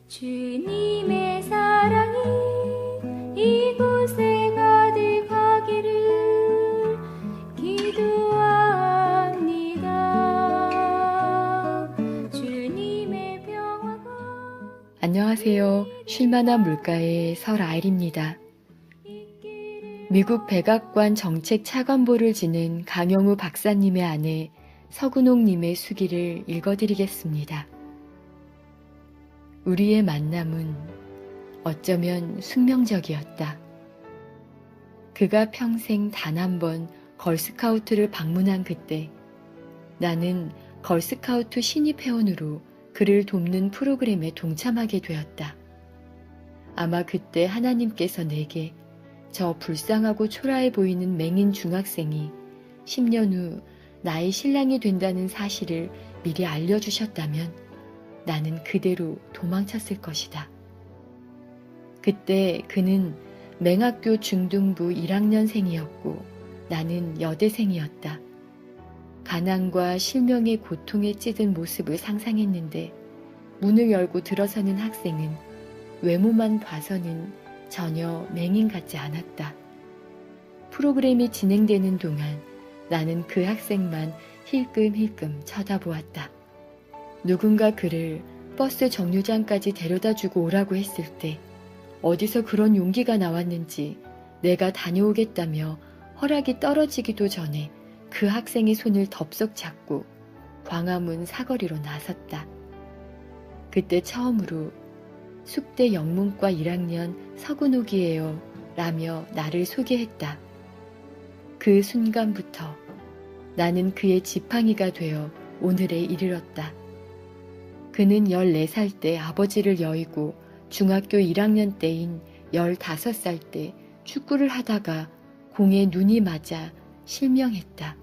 주님의 사랑이 이곳에 가득하기를 기도합니다. 주님의 평화가 안녕하세요. 쉴만한 물가의 설아일입니다. 미국 백악관 정책 차관보를 지낸 강영우 박사님의 아내 서근옥님의 수기를 읽어드리겠습니다. 우리의 만남은 어쩌면 숙명적이었다. 그가 평생 단 한 번 걸스카우트를 방문한 그때 나는 걸스카우트 신입 회원으로 그를 돕는 프로그램에 동참하게 되었다. 아마 그때 하나님께서 내게 저 불쌍하고 초라해 보이는 맹인 중학생이 10년 후 나의 신랑이 된다는 사실을 미리 알려주셨다면 나는 그대로 도망쳤을 것이다. 그때 그는 맹학교 중등부 1학년생이었고 나는 여대생이었다. 가난과 실명의 고통에 찌든 모습을 상상했는데 문을 열고 들어서는 학생은 외모만 봐서는 전혀 맹인 같지 않았다. 프로그램이 진행되는 동안 나는 그 학생만 힐끔힐끔 쳐다보았다. 누군가 그를 버스 정류장까지 데려다주고 오라고 했을 때 어디서 그런 용기가 나왔는지 내가 다녀오겠다며 허락이 떨어지기도 전에 그 학생의 손을 덥석 잡고 광화문 사거리로 나섰다. 그때 처음으로 숙대 영문과 1학년 서근옥이에요 라며 나를 소개했다. 그 순간부터 나는 그의 지팡이가 되어 오늘에 이르렀다. 그는 14살 때 아버지를 여의고 중학교 1학년 때인 15살 때 축구를 하다가 공에 눈이 맞아 실명했다.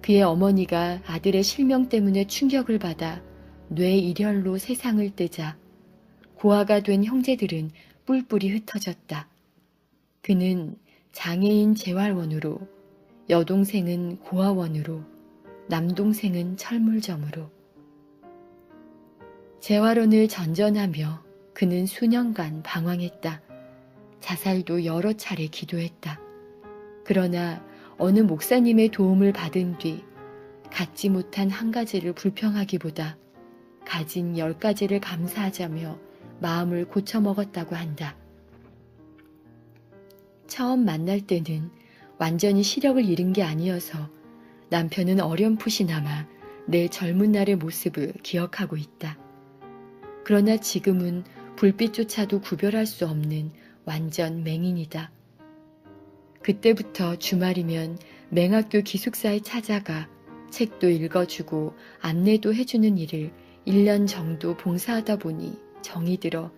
그의 어머니가 아들의 실명 때문에 충격을 받아 뇌일혈로 세상을 뜨자 고아가 된 형제들은 뿔뿔이 흩어졌다. 그는 장애인 재활원으로, 여동생은 고아원으로, 남동생은 철물점으로. 재활원을 전전하며 그는 수년간 방황했다. 자살도 여러 차례 기도했다. 그러나 어느 목사님의 도움을 받은 뒤 갖지 못한 한 가지를 불평하기보다 가진 10가지를 감사하자며 마음을 고쳐먹었다고 한다. 처음 만날 때는 완전히 시력을 잃은 게 아니어서 남편은 어렴풋이나마 내 젊은 날의 모습을 기억하고 있다. 그러나 지금은 불빛조차도 구별할 수 없는 완전 맹인이다. 그때부터 주말이면 맹학교 기숙사에 찾아가 책도 읽어주고 안내도 해주는 일을 1년 정도 봉사하다 보니 정이 들어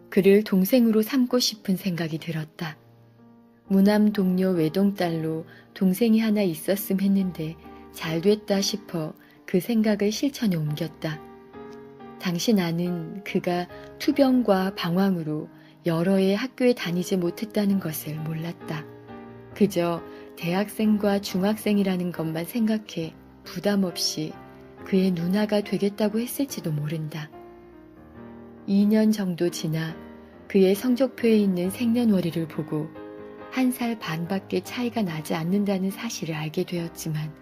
그를 동생으로 삼고 싶은 생각이 들었다. 무남 동료 외동딸로 동생이 하나 있었음 했는데 잘 됐다 싶어 그 생각을 실천에 옮겼다. 당시 나는 그가 투병과 방황으로 여러 해 학교에 다니지 못했다는 것을 몰랐다. 그저 대학생과 중학생이라는 것만 생각해 부담 없이 그의 누나가 되겠다고 했을지도 모른다. 2년 정도 지나 그의 성적표에 있는 생년월일을 보고 1살 반밖에 차이가 나지 않는다는 사실을 알게 되었지만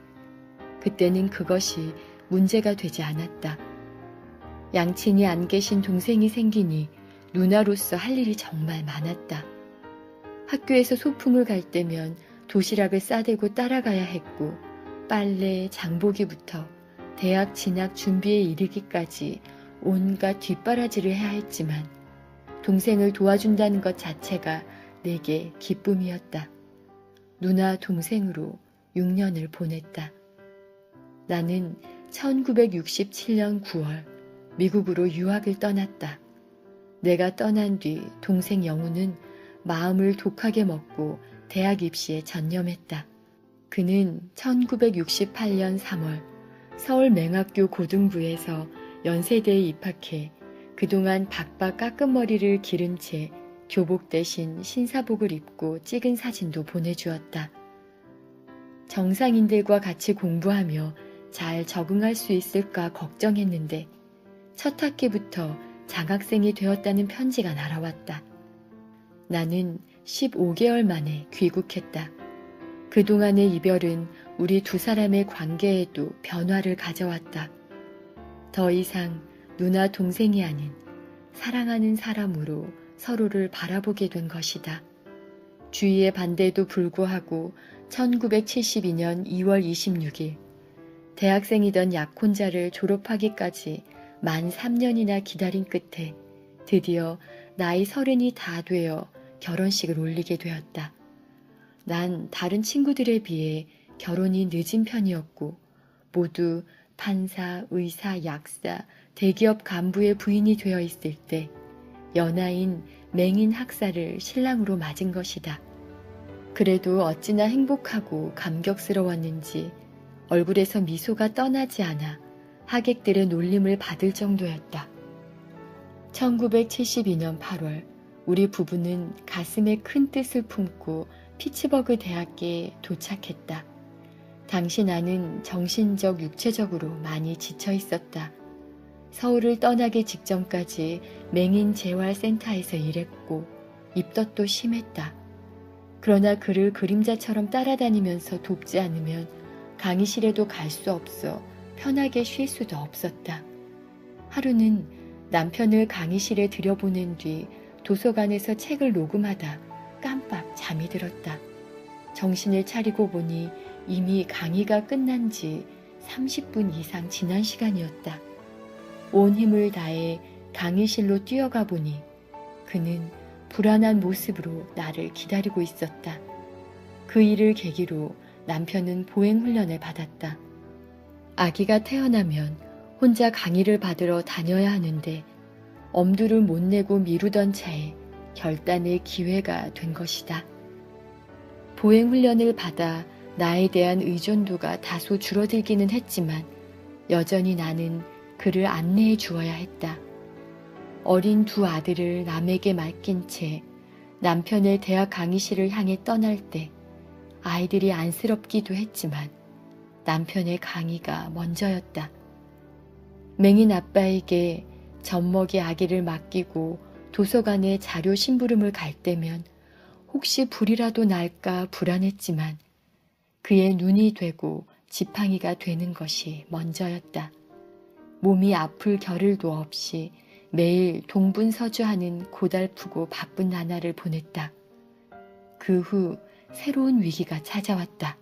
그때는 그것이 문제가 되지 않았다. 양친이 안 계신 동생이 생기니 누나로서 할 일이 정말 많았다. 학교에서 소풍을 갈 때면 도시락을 싸들고 따라가야 했고 빨래, 장보기부터 대학 진학 준비에 이르기까지 온갖 뒷바라지를 해야 했지만 동생을 도와준다는 것 자체가 내게 기쁨이었다. 누나 동생으로 6년을 보냈다. 나는 1967년 9월 미국으로 유학을 떠났다. 내가 떠난 뒤 동생 영우는 마음을 독하게 먹고 대학 입시에 전념했다. 그는 1968년 3월 서울 맹학교 고등부에서 연세대에 입학해 그동안 박박 깎은 머리를 기른 채 교복 대신 신사복을 입고 찍은 사진도 보내주었다. 정상인들과 같이 공부하며 잘 적응할 수 있을까 걱정했는데 첫 학기부터 장학생이 되었다는 편지가 날아왔다. 나는 15개월 만에 귀국했다. 그동안의 이별은 우리 두 사람의 관계에도 변화를 가져왔다. 더 이상 누나 동생이 아닌 사랑하는 사람으로 서로를 바라보게 된 것이다. 주위의 반대에도 불구하고 1972년 2월 26일 대학생이던 약혼자를 졸업하기까지 만 3년이나 기다린 끝에 드디어 나이 30이 다 되어 결혼식을 올리게 되었다. 난 다른 친구들에 비해 결혼이 늦은 편이었고 모두 판사, 의사, 약사, 대기업 간부의 부인이 되어 있을 때 연하인 맹인 학사를 신랑으로 맞은 것이다. 그래도 어찌나 행복하고 감격스러웠는지 얼굴에서 미소가 떠나지 않아 하객들의 놀림을 받을 정도였다. 1972년 8월 우리 부부는 가슴에 큰 뜻을 품고 피츠버그 대학에 도착했다. 당시 나는 정신적, 육체적으로 많이 지쳐 있었다. 서울을 떠나기 직전까지 맹인 재활센터에서 일했고 입덧도 심했다. 그러나 그를 그림자처럼 따라다니면서 돕지 않으면 강의실에도 갈 수 없어 편하게 쉴 수도 없었다. 하루는 남편을 강의실에 들여보낸 뒤 도서관에서 책을 녹음하다 깜빡 잠이 들었다. 정신을 차리고 보니 이미 강의가 끝난 지 30분 이상 지난 시간이었다. 온 힘을 다해 강의실로 뛰어가 보니 그는 불안한 모습으로 나를 기다리고 있었다. 그 일을 계기로 남편은 보행훈련을 받았다. 아기가 태어나면 혼자 강의를 받으러 다녀야 하는데 엄두를 못 내고 미루던 차에 결단의 기회가 된 것이다. 보행훈련을 받아 나에 대한 의존도가 다소 줄어들기는 했지만 여전히 나는 그를 안내해 주어야 했다. 어린 두 아들을 남에게 맡긴 채 남편의 대학 강의실을 향해 떠날 때 아이들이 안쓰럽기도 했지만 남편의 강의가 먼저였다. 맹인 아빠에게 젖먹이 아기를 맡기고 도서관에 자료 심부름을 갈 때면 혹시 불이라도 날까 불안했지만 그의 눈이 되고 지팡이가 되는 것이 먼저였다. 몸이 아플 겨를도 없이 매일 동분서주하는 고달프고 바쁜 나날을 보냈다. 그 후 새로운 위기가 찾아왔다.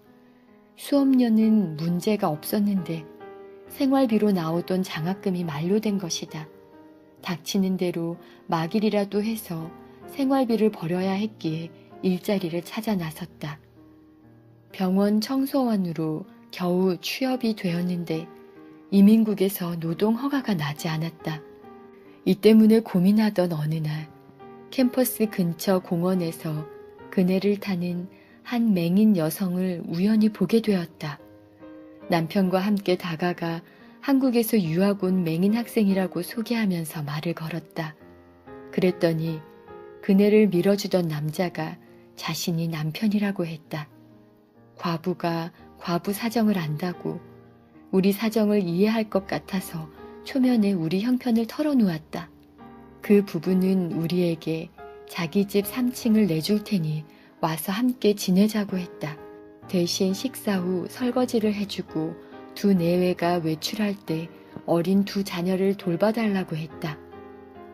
수업료는 문제가 없었는데 생활비로 나오던 장학금이 만료된 것이다. 닥치는 대로 막일이라도 해서 생활비를 벌여야 했기에 일자리를 찾아 나섰다. 병원 청소원으로 겨우 취업이 되었는데 이민국에서 노동 허가가 나지 않았다. 이 때문에 고민하던 어느 날 캠퍼스 근처 공원에서 그네를 타는 한 맹인 여성을 우연히 보게 되었다. 남편과 함께 다가가 한국에서 유학 온 맹인 학생이라고 소개하면서 말을 걸었다. 그랬더니 그네를 밀어주던 남자가 자신이 남편이라고 했다. 과부가 과부 사정을 안다고 우리 사정을 이해할 것 같아서 초면에 우리 형편을 털어놓았다. 그 부부는 우리에게 자기 집 3층을 내줄 테니 와서 함께 지내자고 했다. 대신 식사 후 설거지를 해주고 두 내외가 외출할 때 어린 두 자녀를 돌봐달라고 했다.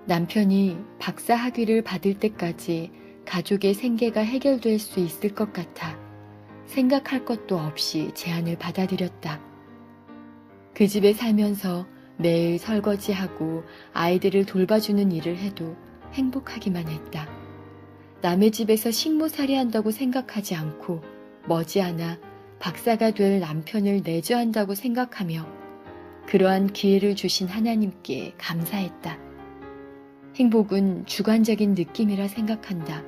남편이 박사 학위를 받을 때까지 가족의 생계가 해결될 수 있을 것 같아 생각할 것도 없이 제안을 받아들였다. 그 집에 살면서 매일 설거지하고 아이들을 돌봐주는 일을 해도 행복하기만 했다. 남의 집에서 식모살이 한다고 생각하지 않고 머지않아 박사가 될 남편을 내조한다고 생각하며 그러한 기회를 주신 하나님께 감사했다. 행복은 주관적인 느낌이라 생각한다.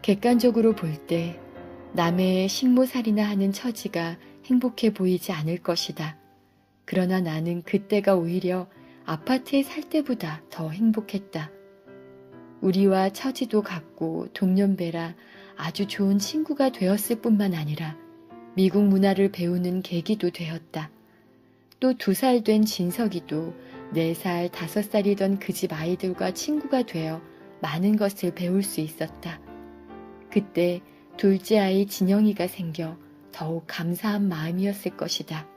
객관적으로 볼 때 남의 식모살이나 하는 처지가 행복해 보이지 않을 것이다. 그러나 나는 그때가 오히려 아파트에 살 때보다 더 행복했다. 우리와 처지도 같고 동년배라 아주 좋은 친구가 되었을 뿐만 아니라 미국 문화를 배우는 계기도 되었다. 또 2살 된 진석이도 4살, 5살이던 그 집 아이들과 친구가 되어 많은 것을 배울 수 있었다. 그때 둘째 아이 진영이가 생겨 더욱 감사한 마음이었을 것이다.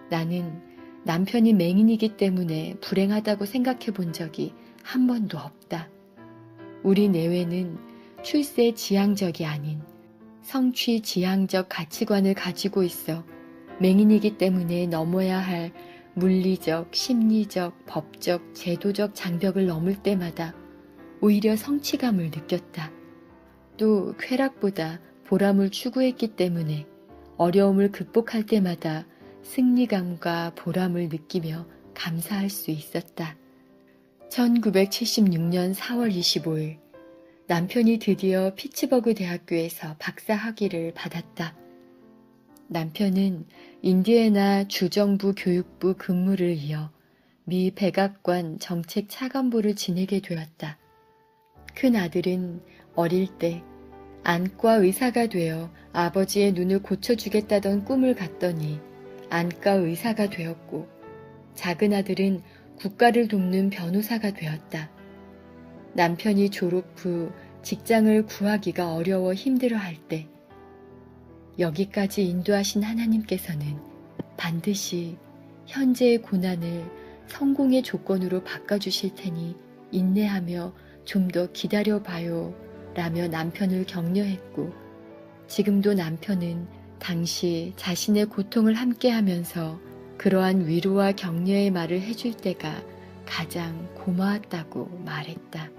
나는 남편이 맹인이기 때문에 불행하다고 생각해 본 적이 한 번도 없다. 우리 내외는 출세 지향적이 아닌 성취 지향적 가치관을 가지고 있어 맹인이기 때문에 넘어야 할 물리적, 심리적, 법적, 제도적 장벽을 넘을 때마다 오히려 성취감을 느꼈다. 또 쾌락보다 보람을 추구했기 때문에 어려움을 극복할 때마다 승리감과 보람을 느끼며 감사할 수 있었다. 1976년 4월 25일 남편이 드디어 피츠버그 대학교에서 박사 학위를 받았다. 남편은 인디애나 주정부 교육부 근무를 이어 미 백악관 정책 차관보를 지내게 되었다. 큰 아들은 어릴 때 안과 의사가 되어 아버지의 눈을 고쳐주겠다던 꿈을 갖더니 안과 의사가 되었고, 작은 아들은 국가를 돕는 변호사가 되었다. 남편이 졸업 후 직장을 구하기가 어려워 힘들어할 때 여기까지 인도하신 하나님께서는 반드시 현재의 고난을 성공의 조건으로 바꿔주실 테니 인내하며 좀 더 기다려봐요 라며 남편을 격려했고, 지금도 남편은 당시 자신의 고통을 함께하면서 그러한 위로와 격려의 말을 해줄 때가 가장 고마웠다고 말했다.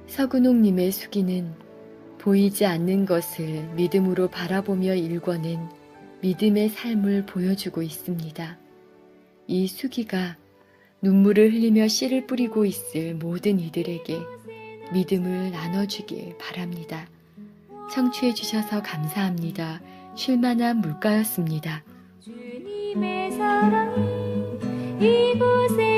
서근옥님의 수기는 보이지 않는 것을 믿음으로 바라보며 일궈낸 믿음의 삶을 보여주고 있습니다. 이 수기가 눈물을 흘리며 씨를 뿌리고 있을 모든 이들에게 믿음을 나눠주길 바랍니다. 청취해 주셔서 감사합니다. 쉴만한 물가였습니다. 주님의 사랑이 이곳에